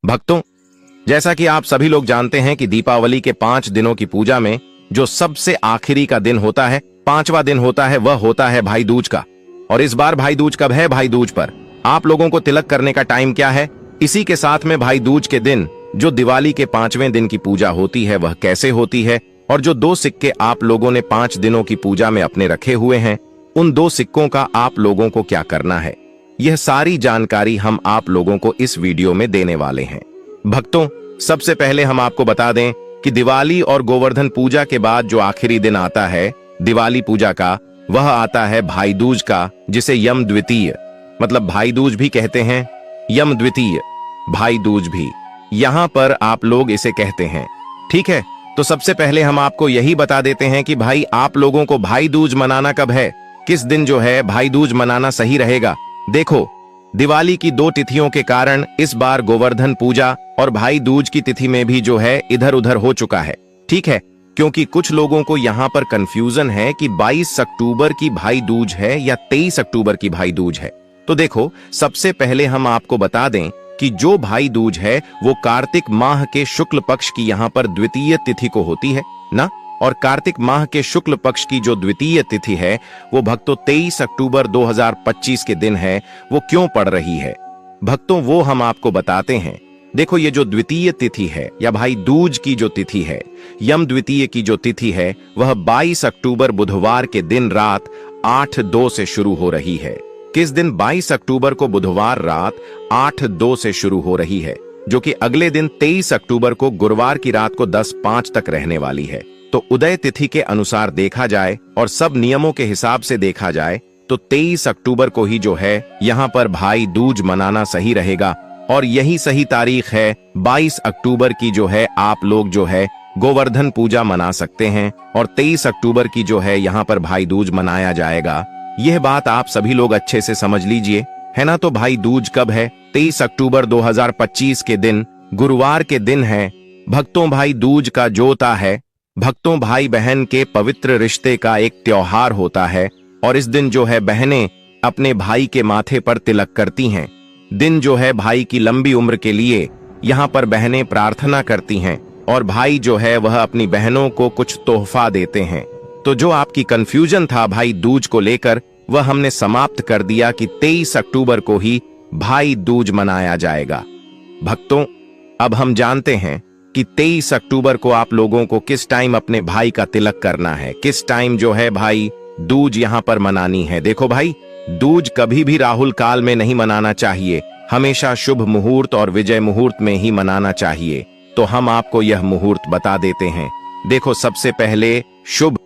भक्तों, जैसा कि आप सभी लोग जानते हैं कि दीपावली के 5 दिनों की पूजा में जो सबसे आखिरी का दिन होता है, 5वां दिन होता है, वह होता है भाई दूज का। और इस बार भाई दूज कब है? भाई दूज पर आप लोगों को तिलक करने का टाइम क्या है? इसी के साथ में भाई दूज के दिन जो दिवाली के 5वें दिन की पूजा होती है वह कैसे होती है, और जो 2 सिक्के आप लोगों ने 5 दिनों की पूजा में अपने रखे हुए हैं, उन 2 सिक्कों का आप लोगों को क्या करना है, यह सारी जानकारी हम आप लोगों को इस वीडियो में देने वाले हैं। भक्तों, सबसे पहले हम आपको बता दें कि दिवाली और गोवर्धन पूजा के बाद जो आखिरी दिन आता है दिवाली पूजा का, वह आता है भाई दूज का, जिसे यम द्वितीय मतलब भाई दूज भी कहते हैं, यम द्वितीय भाई दूज भी यहां पर आप लोग इसे कहते हैं। ठीक है, तो सबसे पहले हम आपको यही बता देते हैं कि भाई आप लोगों को भाई दूज मनाना कब है, किस दिन जो है भाई दूज मनाना सही रहेगा। देखो, दिवाली की 2 तिथियों के कारण इस बार गोवर्धन पूजा और भाई दूज की तिथि में भी जो है इधर उधर हो चुका है। ठीक है, क्योंकि कुछ लोगों को यहाँ पर कंफ्यूजन है कि 22 अक्टूबर की भाई दूज है या 23 अक्टूबर की भाई दूज है। तो देखो, सबसे पहले हम आपको बता दें कि जो भाई दूज है वो कार्तिक माह के शुक्ल पक्ष की यहाँ पर द्वितीय तिथि को होती है ना, और कार्तिक माह के शुक्ल पक्ष की जो द्वितीय तिथि है वो भक्तों 23 अक्टूबर 2025 के दिन है। वो क्यों पड़ रही है भक्तों, वो हम आपको बताते हैं। देखो, ये जो द्वितीय तिथि है या भाई दूज की जो तिथि है, यम द्वितीय की जो तिथि है, वह 22 अक्टूबर बुधवार के दिन रात 8:02 से शुरू हो रही है। किस दिन? 22 अक्टूबर को बुधवार रात 8:02 से शुरू हो रही है, जो कि अगले दिन 23 अक्टूबर को गुरुवार की रात को 10:05 तक रहने वाली है। तो उदय तिथि के अनुसार देखा जाए और सब नियमों के हिसाब से देखा जाए तो 23 अक्टूबर को ही जो है यहाँ पर भाई दूज मनाना सही रहेगा, और यही सही तारीख है 22 अक्टूबर की जो है आप लोग जो है गोवर्धन पूजा मना सकते हैं, और 23 अक्टूबर की जो है यहाँ पर भाई दूज मनाया जाएगा। यह बात आप सभी लोग अच्छे से समझ लीजिए, है ना। तो भाई दूज कब है? 23 अक्टूबर 2025 के दिन गुरुवार के दिन है। भक्तों, भाई दूज का जोता है भक्तों भाई बहन के पवित्र रिश्ते का एक त्योहार होता है, और इस दिन जो है बहनें अपने भाई के माथे पर तिलक करती हैं। दिन जो है भाई की लंबी उम्र के लिए यहाँ पर बहनें प्रार्थना करती हैं, और भाई जो है वह अपनी बहनों को कुछ तोहफा देते हैं। तो जो आपकी कंफ्यूजन था भाई दूज को लेकर, वह हमने समाप्त कर दिया कि 23 अक्टूबर को ही भाई दूज मनाया जाएगा। भक्तों, अब हम जानते हैं कि 23 अक्टूबर को आप लोगों को किस टाइम अपने भाई का तिलक करना है, किस टाइम जो है भाई दूज यहाँ पर मनानी है। देखो भाई, दूज कभी भी राहुल काल में नहीं मनाना चाहिए, हमेशा शुभ मुहूर्त और विजय मुहूर्त में ही मनाना चाहिए। तो हम आपको यह मुहूर्त बता देते हैं। देखो, सबसे पहले शुभ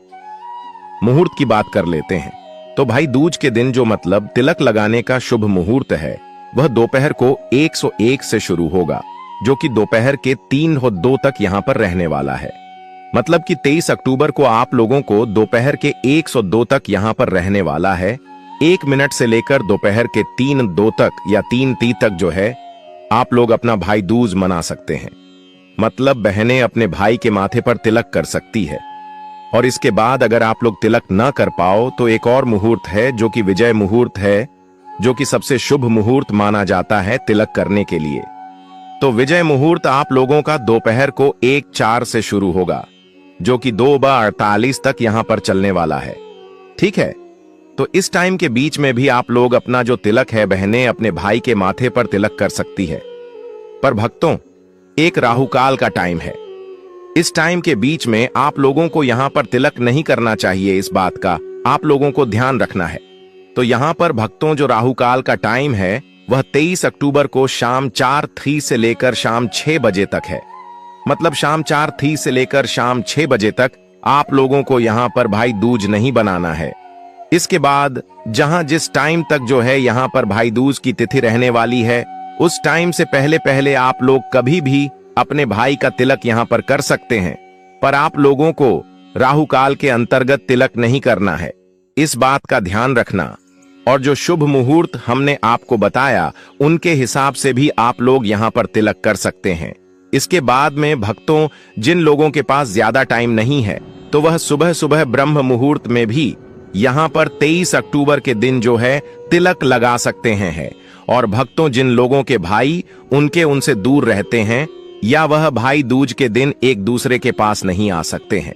मुहूर्त की बात कर लेते हैं। तो भाई दूज के दिन जो मतलब तिलक लगाने का शुभ मुहूर्त है, वह दोपहर को 101 से शुरू होगा, जो कि दोपहर के 3:02 तक यहाँ पर रहने वाला है। मतलब कि 23 अक्टूबर को आप लोगों को दोपहर के 102 तक यहाँ पर रहने वाला है। 1 मिनट से लेकर दोपहर के 3:02 तक या 3:30 तक जो है आप लोग अपना भाई दूज मना सकते हैं। मतलब बहनें अपने भाई के माथे पर तिलक कर सकती है। और इसके बाद अगर आप लोग तिलक न कर पाओ तो एक और मुहूर्त है जो कि विजय मुहूर्त है, जो कि सबसे शुभ मुहूर्त माना जाता है तिलक करने के लिए। तो विजय मुहूर्त आप लोगों का दोपहर को 1:04 से शुरू होगा, जो कि 2:48 तक यहां पर चलने वाला है। ठीक है, तो इस टाइम के बीच में भी आप लोग अपना जो तिलक है बहनें अपने भाई के माथे पर तिलक कर सकती है। पर भक्तों, एक राहुकाल का टाइम है, इस टाइम के बीच में आप लोगों को यहां पर तिलक नहीं करना चाहिए। इस बात का आप लोगों को ध्यान रखना है। तो यहां पर भक्तों जो राहुकाल का टाइम है वह 23 अक्टूबर को शाम 4:03 से लेकर शाम 6 बजे तक है। मतलब शाम 4:03 से लेकर शाम 6 बजे तक आप लोगों को यहां पर भाई दूज नहीं बनाना है। इसके बाद जहां जिस टाइम तक जो है यहां पर भाई दूज की तिथि रहने वाली है, उस टाइम से पहले पहले आप लोग कभी भी अपने भाई का तिलक यहां पर कर सकते हैं। पर आप लोगों को राहुकाल के अंतर्गत तिलक नहीं करना है, इस बात का ध्यान रखना। और जो शुभ मुहूर्त हमने आपको बताया, उनके हिसाब से भी आप लोग यहां पर तिलक कर सकते हैं। इसके बाद में भक्तों, जिन लोगों के पास ज्यादा टाइम नहीं है, तो वह सुबह सुबह ब्रह्म मुहूर्त में भी यहां पर 23 अक्टूबर के दिन जो है तिलक लगा सकते हैं। और भक्तों, जिन लोगों के भाई उनसे दूर रहते हैं या वह भाई दूज के दिन एक दूसरे के पास नहीं आ सकते हैं,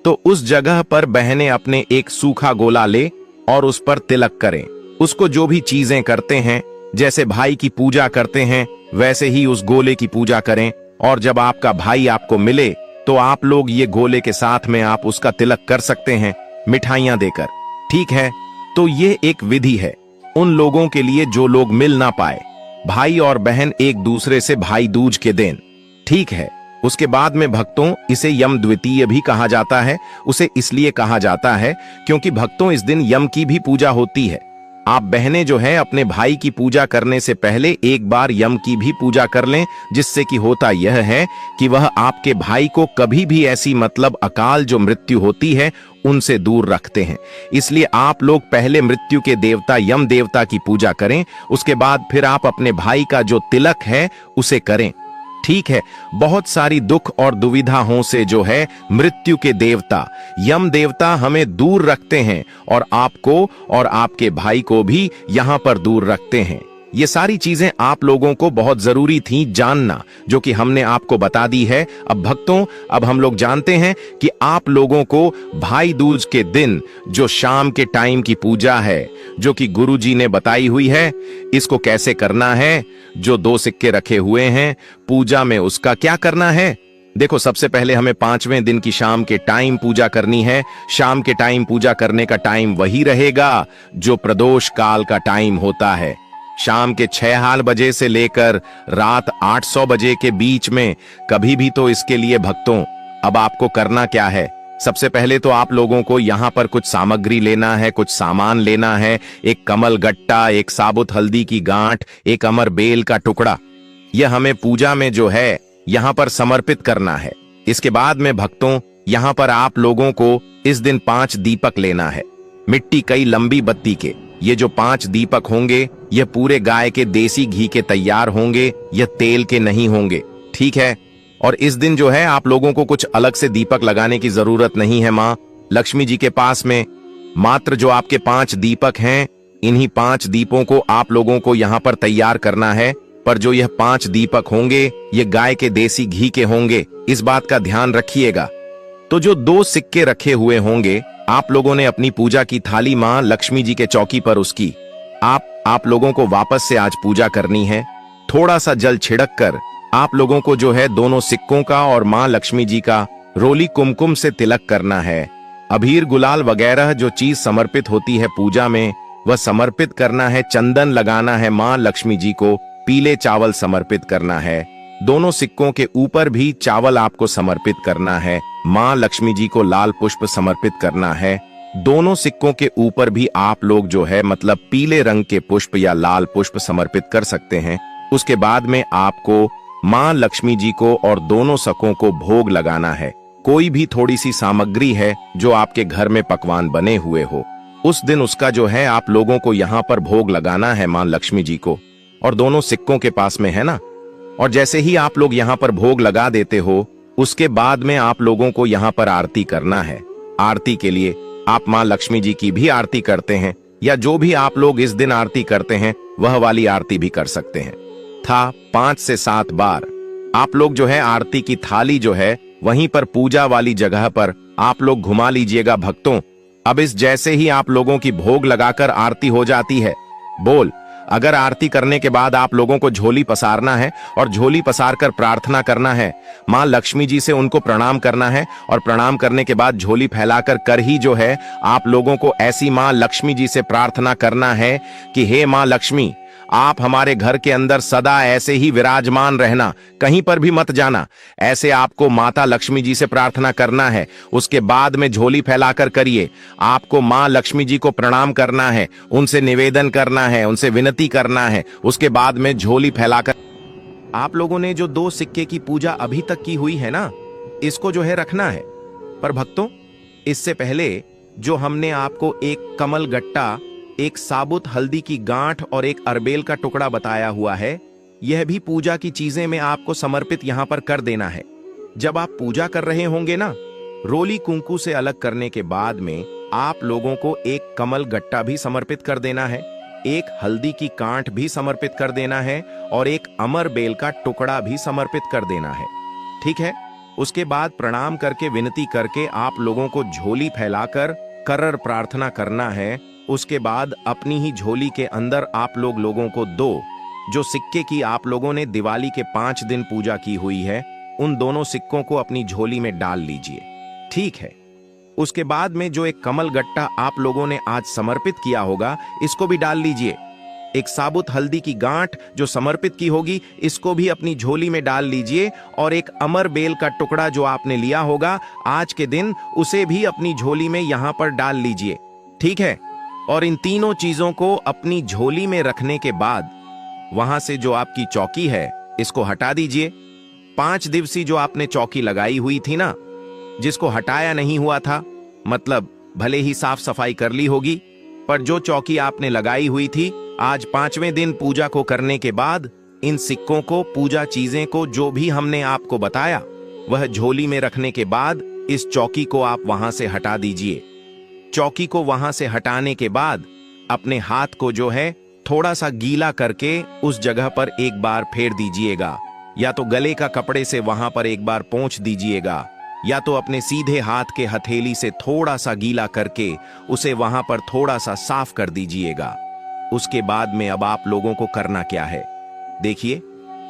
तो उस जगह पर बहनें अपने एक सूखा गोला ले और उस पर तिलक करें। उसको जो भी चीजें करते हैं, जैसे भाई की पूजा करते हैं वैसे ही उस गोले की पूजा करें। और जब आपका भाई आपको मिले तो आप लोग ये गोले के साथ में आप उसका तिलक कर सकते हैं मिठाइयां देकर। ठीक है, तो ये एक विधि है उन लोगों के लिए जो लोग मिल ना पाए, भाई और बहन एक दूसरे से भाई दूज के दिन। ठीक है, उसके बाद में भक्तों, इसे यम द्वितीय भी कहा जाता है। उसे इसलिए कहा जाता है क्योंकि भक्तों इस दिन यम की भी पूजा होती है। आप बहनें जो है अपने भाई की पूजा करने से पहले एक बार यम की भी पूजा कर लें, जिससे कि होता यह है कि वह आपके भाई को कभी भी ऐसी मतलब अकाल जो मृत्यु होती है उनसे दूर रखते हैं। इसलिए आप लोग पहले मृत्यु के देवता यम देवता की पूजा करें, उसके बाद फिर आप अपने भाई का जो तिलक है उसे करें। ठीक है, बहुत सारी दुख और दुविधाओं से जो है मृत्यु के देवता यम देवता हमें दूर रखते हैं और आपको और आपके भाई को भी यहां पर दूर रखते हैं। ये सारी चीजें आप लोगों को बहुत जरूरी थी जानना, जो कि हमने आपको बता दी है। अब भक्तों, अब हम लोग जानते हैं कि आप लोगों को भाई दूज के दिन जो शाम के टाइम की पूजा है, जो कि गुरुजी ने बताई हुई है, इसको कैसे करना है। जो 2 सिक्के रखे हुए हैं पूजा में, उसका क्या करना है। देखो, सबसे पहले हमें 5वें दिन की शाम के टाइम पूजा करनी है। शाम के टाइम पूजा करने का टाइम वही रहेगा जो प्रदोष काल का टाइम होता है। शाम के 6 बजे से लेकर रात 800 बजे के बीच में कभी भी। तो इसके लिए भक्तों, अब आपको करना क्या है। सबसे पहले तो आप लोगों को यहाँ पर कुछ सामग्री लेना है, कुछ सामान लेना है। एक कमल गट्टा, एक साबुत हल्दी की गांठ, एक अमर बेल का टुकड़ा। यह हमें पूजा में जो है यहाँ पर समर्पित करना है। इसके बाद में भक्तों, यहाँ पर आप लोगों को इस दिन 5 दीपक लेना है, मिट्टी कई लंबी बत्ती के। ये जो 5 दीपक होंगे यह पूरे गाय के देसी घी के तैयार होंगे, यह तेल के नहीं होंगे। ठीक है, और इस दिन जो है आप लोगों को कुछ अलग से दीपक लगाने की जरूरत नहीं है। माँ लक्ष्मी जी के पास में मात्र जो आपके 5 दीपक हैं, इन्हीं 5 दीपों को आप लोगों को यहाँ पर तैयार करना है। पर जो यह 5 दीपक होंगे ये गाय के देसी घी के होंगे, इस बात का ध्यान रखिएगा। तो जो 2 सिक्के रखे हुए होंगे, आप लोगों ने अपनी पूजा की थाली माँ लक्ष्मी जी के चौकी पर उसकी आप लोगों को वापस से आज पूजा करनी है। थोड़ा सा जल छिड़क कर आप लोगों को जो है दोनों सिक्कों का और माँ लक्ष्मी जी का रोली कुमकुम से तिलक करना है। अबीर गुलाल वगैरह जो चीज समर्पित होती है पूजा में, वह समर्पित करना है। चंदन लगाना है माँ लक्ष्मी जी को, पीले चावल समर्पित करना है। दोनों सिक्कों के ऊपर भी चावल आपको समर्पित करना है। माँ लक्ष्मी जी को लाल पुष्प समर्पित करना है। दोनों सिक्कों के ऊपर भी आप लोग जो है मतलब पीले रंग के पुष्प या लाल पुष्प समर्पित कर सकते हैं। उसके बाद में आपको माँ लक्ष्मी जी को और दोनों सकों को भोग लगाना है। कोई भी थोड़ी सी सामग्री है जो आपके घर में पकवान बने हुए हो, उस दिन उसका जो है आप लोगों को यहाँ पर भोग लगाना है माँ लक्ष्मी जी को, और दोनों सिक्कों के पास में है ना। और जैसे ही आप लोग यहाँ पर भोग लगा देते हो, उसके बाद में आप लोगों को यहाँ पर आरती करना है। आरती के लिए आप माँ लक्ष्मी जी की भी आरती करते हैं, या जो भी आप लोग इस दिन आरती करते हैं वह वाली आरती भी कर सकते हैं। 5 से 7 बार आप लोग जो है आरती की थाली जो है वहीं पर पूजा वाली जगह पर आप लोग घुमा लीजिएगा भक्तों। अब इस जैसे ही आप लोगों की भोग लगाकर आरती हो जाती है, बोल अगर आरती करने के बाद आप लोगों को झोली पसारना है और झोली पसार कर प्रार्थना करना है, माँ लक्ष्मी जी से उनको प्रणाम करना है, और प्रणाम करने के बाद झोली फैलाकर कर ही जो है आप लोगों को ऐसी माँ लक्ष्मी जी से प्रार्थना करना है कि हे माँ लक्ष्मी, आप हमारे घर के अंदर सदा ऐसे ही विराजमान रहना, कहीं पर भी मत जाना। ऐसे आपको माता लक्ष्मी जी से प्रार्थना करना है। उसके बाद में झोली फैलाकर करिए। आपको माँ लक्ष्मी जी को प्रणाम करना है, उनसे निवेदन करना है, उनसे विनती करना है। उसके बाद में झोली फैलाकर आप लोगों ने जो 2 सिक्के की पूजा अभी तक की हुई है ना, इसको जो है रखना है। पर भक्तों, इससे पहले जो हमने आपको एक कमल गट्टा, एक साबुत हल्दी की गांठ और एक अरबेल का टुकड़ा बताया हुआ है, यह भी पूजा की चीजें में आपको समर्पित यहां पर कर देना है। जब आप पूजा कर रहे होंगे ना, रोली कुंकू से अलग करने के बाद में आप लोगों को एक कमल गट्टा भी समर्पित कर देना है। एक हल्दी की गांठ भी समर्पित कर देना है और एक अमर बेल का टुकड़ा भी समर्पित कर देना है। ठीक है। उसके बाद प्रणाम करके विनती करके आप लोगों को झोली फैलाकर करर प्रार्थना करना है। उसके बाद अपनी ही झोली के अंदर आप लोगों को दो जो सिक्के की आप लोगों ने दिवाली के 5 दिन पूजा की हुई है, उन दोनों सिक्कों को अपनी झोली में डाल लीजिए। ठीक है। उसके बाद में जो एक कमल गट्टा आप लोगों ने आज समर्पित किया होगा, इसको भी डाल लीजिए। एक साबुत हल्दी की गांठ जो समर्पित की होगी, इसको भी अपनी झोली में डाल लीजिए और एक अमर बेल का टुकड़ा जो आपने लिया होगा आज के दिन, उसे भी अपनी झोली में यहां पर डाल लीजिए। ठीक है। और इन तीनों चीजों को अपनी झोली में रखने के बाद वहां से जो आपकी चौकी है, इसको हटा दीजिए। 5 दिवसीय जो आपने चौकी लगाई हुई थी ना, जिसको हटाया नहीं हुआ था, मतलब भले ही साफ सफाई कर ली होगी, पर जो चौकी आपने लगाई हुई थी, आज 5वें दिन पूजा को करने के बाद इन सिक्कों को, पूजा चीजें को, जो भी हमने आपको बताया, वह झोली में रखने के बाद इस चौकी को आप वहां से हटा दीजिए। चौकी को वहां से हटाने के बाद अपने हाथ को जो है थोड़ा सा गीला करके उस जगह पर एक बार फेर दीजिएगा, या तो गले का कपड़े से वहां पर एक बार पोंछ दीजिएगा, या तो अपने सीधे हाथ के हथेली से थोड़ा सा गीला करके उसे वहां पर थोड़ा सा साफ कर दीजिएगा। उसके बाद में अब आप लोगों को करना क्या है, देखिए।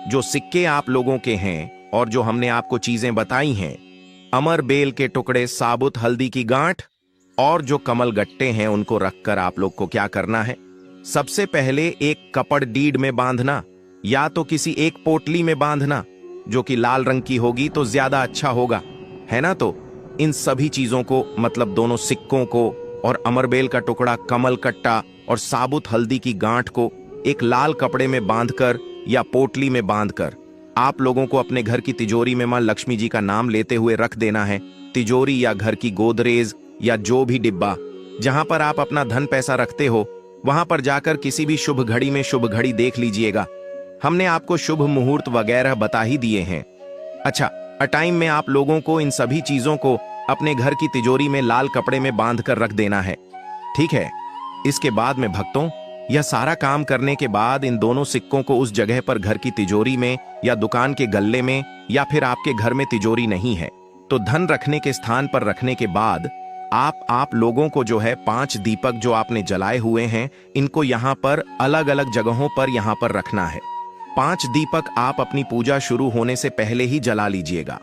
जो सिक्के आप लोगों के हैं और जो हमने आपको चीजें बताई हैं, अमर बेल के टुकड़े, साबुत हल्दी की गांठ और जो कमल गट्टे हैं, उनको रखकर आप लोग को क्या करना है, सबसे पहले एक कपड़ डीड में बांधना, या तो किसी एक पोटली में बांधना जो कि लाल रंग की होगी तो ज्यादा अच्छा होगा, है ना। तो इन सभी चीजों को, मतलब दोनों सिक्कों को और अमरबेल का टुकड़ा, कमल कट्टा और साबुत हल्दी की गांठ को एक लाल कपड़े में बांधकर या पोटली में बांधकर आप लोगों को अपने घर की तिजोरी में मां लक्ष्मी जी का नाम लेते हुए रख देना है। तिजोरी या घर की गोदरेज या जो भी डिब्बा जहां पर आप अपना धन पैसा रखते हो, वहां पर जाकर किसी भी शुभ घड़ी में शुभ घड़ी देख लीजिएगा। हमने आपको शुभ मुहूर्त वगैरह बता ही दिए हैं। अच्छा, टाइम में आप लोगों को इन सभी चीजों को अपने घर की तिजोरी में लाल कपड़े में बांध कर रख देना है। ठीक है। इसके बाद में भक्तों, यह सारा काम करने के बाद इन दोनों सिक्कों को उस जगह पर घर की तिजोरी में या दुकान के गल्ले में, या फिर आपके घर में तिजोरी नहीं है तो धन रखने के स्थान पर रखने के बाद आप लोगों को जो है 5 दीपक जो आपने जलाए हुए हैं, इनको यहाँ पर अलग अलग जगहों पर यहाँ पर रखना है। 5 दीपक आप अपनी पूजा शुरू होने से पहले ही जला लीजिएगा।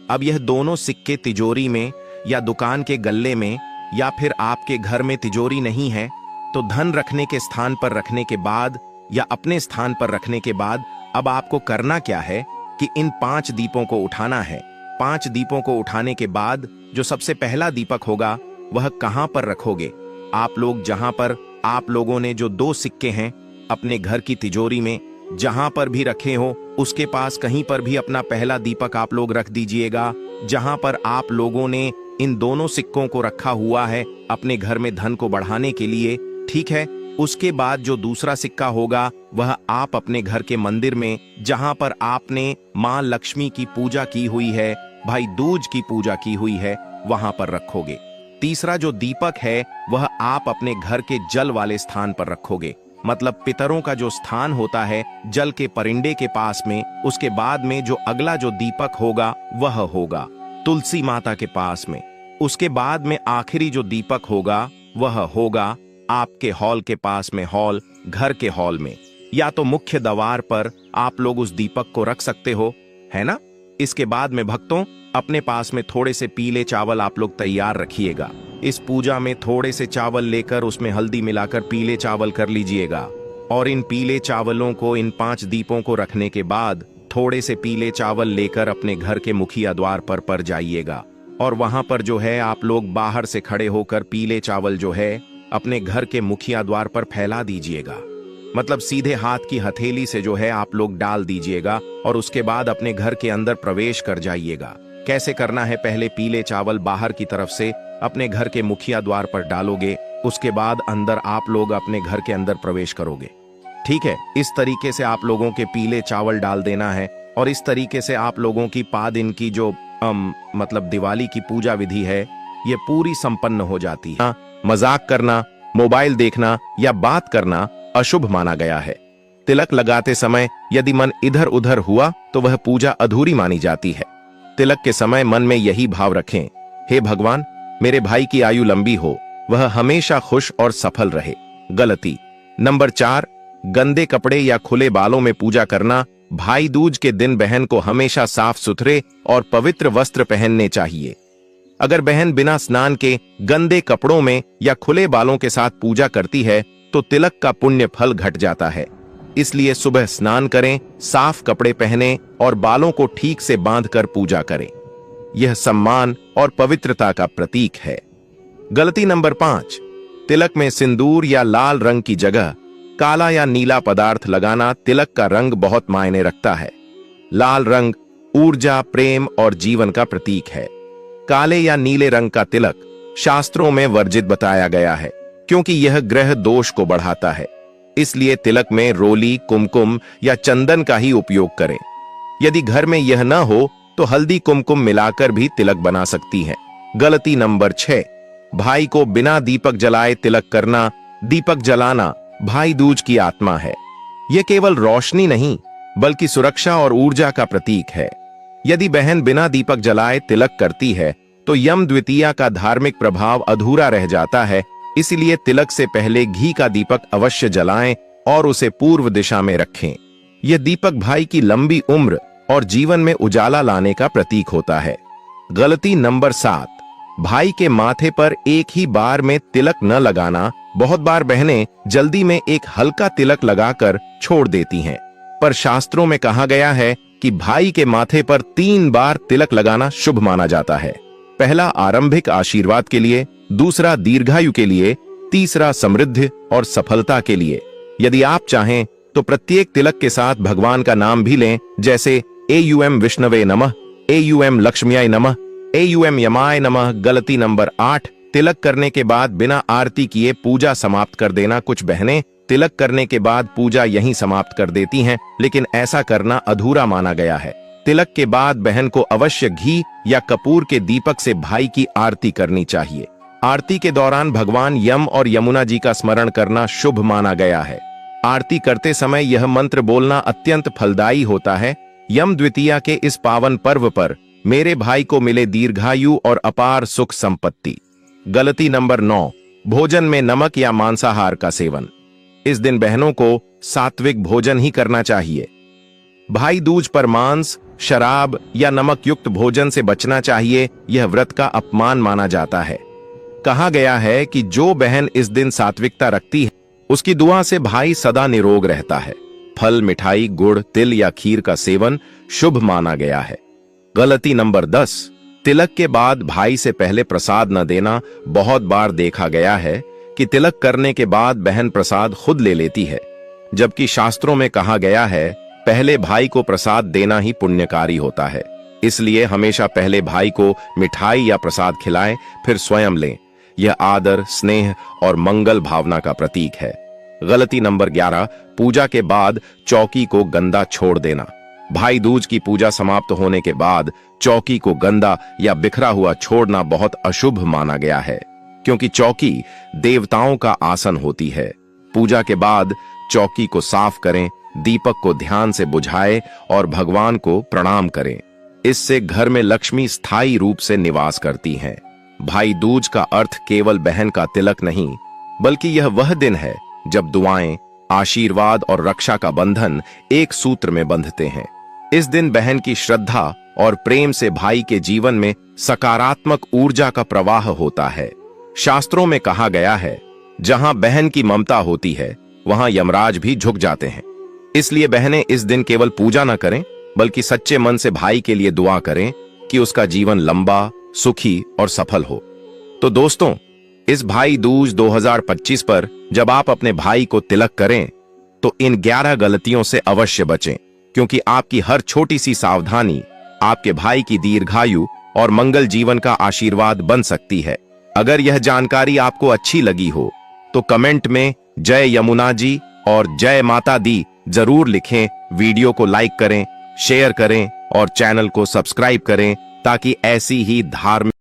अब यह दोनों सिक्के तिजोरी में या दुकान के गल्ले में या फिर आपके घर में तिजोरी नहीं है तो धन रखने के स्थान पर रखने के बाद या अपने स्थान पर रखने के बाद अब आपको करना क्या है कि इन 5 दीपों को उठाना है। 5 दीपों को उठाने के बाद जो सबसे पहला दीपक होगा वह कहां पर रखोगे? आप लोग जहां पर आप लोगों ने जो 2 सिक्के हैं अपने घर की तिजोरी में जहां पर भी रखे हो, उसके पास कहीं पर भी अपना पहला दीपक आप लोग रख दीजिएगा जहां पर आप लोगों ने इन दोनों सिक्कों को रखा हुआ है अपने घर में धन को बढ़ाने के लिए। ठीक है। उसके बाद जो दूसरा सिक्का होगा वह आप अपने घर के मंदिर में जहां पर आपने मां लक्ष्मी की पूजा की हुई है, भाई दूज की पूजा की हुई है, वहां पर रखोगे। तीसरा जो दीपक है वह आप अपने घर के जल वाले स्थान पर रखोगे, मतलब पितरों का जो स्थान होता है जल के परिंडे के पास में। उसके बाद में जो अगला जो दीपक होगा वह होगा तुलसी माता के पास में। उसके बाद में आखिरी जो दीपक होगा वह होगा आपके हॉल के पास में, हॉल, घर के हॉल में, या तो मुख्य द्वार पर आप लोग उस दीपक को रख सकते हो, है ना। इसके बाद में भक्तों, अपने पास में थोड़े से पीले चावल आप लोग तैयार रखिएगा। इस पूजा में थोड़े से चावल लेकर उसमें हल्दी मिलाकर पीले चावल कर लीजिएगा और इन पीले चावलों को, इन 5 दीपों को रखने के बाद थोड़े से पीले चावल लेकर अपने घर के मुखिया द्वार पर जाइएगा और वहां पर जो है आप लोग बाहर से खड़े होकर पीले चावल जो है अपने घर के मुखिया द्वार पर फैला दीजिएगा, मतलब सीधे हाथ की हथेली से जो है आप लोग डाल दीजिएगा और उसके बाद अपने घर के अंदर प्रवेश कर जाइएगा। कैसे करना है? पहले पीले चावल बाहर की तरफ से अपने घर के मुखिया द्वार पर डालोगे, उसके बाद अंदर आप लोग अपने घर के अंदर प्रवेश करोगे। ठीक है। इस तरीके से आप लोगों के पीले चावल डाल देना है और इस तरीके से आप लोगों की 5 दिन की जो मतलब दिवाली की पूजा विधि है ये पूरी संपन्न हो जाती है। मजाक करना मोबाइल देखना या बात करना अशुभ माना गया है। तिलक लगाते समय यदि मन इधर उधर हुआ तो वह पूजा अधूरी मानी जाती है। तिलक के समय मन में यही भाव रखें, हे भगवान, मेरे भाई की आयु लंबी हो, वह हमेशा खुश और सफल रहे। गलती नंबर 4, गंदे कपड़े या खुले बालों में पूजा करना। भाई दूज के दिन बहन को हमेशा साफ सुथरे और पवित्र वस्त्र पहनने चाहिए। अगर बहन बिना स्नान के गंदे कपड़ों में या खुले बालों के साथ पूजा करती है तो तिलक का पुण्य फल घट जाता है। इसलिए सुबह स्नान करें, साफ कपड़े पहनें और बालों को ठीक से बांधकर पूजा करें। यह सम्मान और पवित्रता का प्रतीक है। गलती नंबर 5, तिलक में सिंदूर या लाल रंग की जगह काला या नीला पदार्थ लगाना। तिलक का रंग बहुत मायने रखता है। लाल रंग ऊर्जा, प्रेम और जीवन का प्रतीक है। काले या नीले रंग का तिलक शास्त्रों में वर्जित बताया गया है क्योंकि यह ग्रह दोष को बढ़ाता है। इसलिए तिलक में रोली, कुमकुम या चंदन का ही उपयोग करें। यदि घर में यह न हो तो हल्दी कुमकुम मिलाकर भी तिलक बना सकती हैं। गलती नंबर 6, भाई को बिना दीपक जलाए तिलक करना। दीपक जलाना भाई दूज की आत्मा है। यह केवल रोशनी नहीं बल्कि सुरक्षा और ऊर्जा का प्रतीक है। यदि बहन बिना दीपक जलाए तिलक करती है तो यम द्वितीया का धार्मिक प्रभाव अधूरा रह जाता है। इसलिए तिलक से पहले घी का दीपक अवश्य जलाएं और उसे पूर्व दिशा में रखें। यह दीपक भाई की लंबी उम्र और जीवन में उजाला लाने का प्रतीक होता है। गलती नंबर 7, भाई के माथे पर एक ही बार में तिलक न लगाना। बहुत बार बहनें जल्दी में एक हल्का तिलक लगाकर छोड़ देती हैं, पर शास्त्रों में कहा गया है कि भाई के माथे पर 3 बार तिलक लगाना शुभ माना जाता है। पहला आरंभिक आशीर्वाद के लिए, दूसरा दीर्घायु के लिए, तीसरा समृद्धि और सफलता के लिए। यदि आप चाहें तो प्रत्येक तिलक के साथ भगवान का नाम भी लें, जैसे एयुएम विष्णवे नमः, एयुएम लक्ष्म्याय नमः, एयुएम यमाय नमः। गलती नंबर 8, तिलक करने के बाद बिना आरती किए पूजा समाप्त कर देना। कुछ बहनें तिलक करने के बाद पूजा यहीं समाप्त कर देती हैं, लेकिन ऐसा करना अधूरा माना गया है। तिलक के बाद बहन को अवश्य घी या कपूर के दीपक से भाई की आरती करनी चाहिए। आरती के दौरान भगवान यम और यमुना जी का स्मरण करना शुभ माना गया है। आरती करते समय यह मंत्र बोलना अत्यंत फलदायी होता है। यम द्वितीया के इस पावन पर्व पर मेरे भाई को मिले दीर्घायु और अपार सुख संपत्ति। गलती नंबर 9, भोजन में नमक या मांसाहार का सेवन। इस दिन बहनों को सात्विक भोजन ही करना चाहिए। भाई दूज पर मांस, शराब या नमक युक्त भोजन से बचना चाहिए। यह व्रत का अपमान माना जाता है। कहा गया है कि जो बहन इस दिन सात्विकता रखती है उसकी दुआ से भाई सदा निरोग रहता है। फल, मिठाई, गुड़, तिल या खीर का सेवन शुभ माना गया है। गलती नंबर 10, तिलक के बाद भाई से पहले प्रसाद न देना। बहुत बार देखा गया है कि तिलक करने के बाद बहन प्रसाद खुद ले लेती है, जबकि शास्त्रों में कहा गया है पहले भाई को प्रसाद देना ही पुण्यकारी होता है। इसलिए हमेशा पहले भाई को मिठाई या प्रसाद खिलाएं, फिर स्वयं लें। यह आदर, स्नेह और मंगल भावना का प्रतीक है। गलती नंबर 11, पूजा के बाद चौकी को गंदा छोड़ देना। भाई दूज की पूजा समाप्त होने के बाद चौकी को गंदा या बिखरा हुआ छोड़ना बहुत अशुभ माना गया है, क्योंकि चौकी देवताओं का आसन होती है। पूजा के बाद चौकी को साफ करें, दीपक को ध्यान से बुझाएं और भगवान को प्रणाम करें। इससे घर में लक्ष्मी स्थायी रूप से निवास करती हैं। भाई दूज का अर्थ केवल बहन का तिलक नहीं, बल्कि यह वह दिन है जब दुआएं, आशीर्वाद और रक्षा का बंधन एक सूत्र में बंधते हैं। इस दिन बहन की श्रद्धा और प्रेम से भाई के जीवन में सकारात्मक ऊर्जा का प्रवाह होता है। शास्त्रों में कहा गया है, जहां बहन की ममता होती है वहां यमराज भी झुक जाते हैं। इसलिए बहनें इस दिन केवल पूजा न करें, बल्कि सच्चे मन से भाई के लिए दुआ करें कि उसका जीवन लंबा, सुखी और सफल हो। तो दोस्तों, इस भाई दूज 2025 पर जब आप अपने भाई को तिलक करें तो इन 11 गलतियों से अवश्य बचें, क्योंकि आपकी हर छोटी सी सावधानी आपके भाई की दीर्घायु और मंगल जीवन का आशीर्वाद बन सकती है। अगर यह जानकारी आपको अच्छी लगी हो तो कमेंट में जय यमुना जी और जय माता दी जरूर लिखें। वीडियो को लाइक करें, शेयर करें और चैनल को सब्सक्राइब करें ताकि ऐसी ही धार्मिक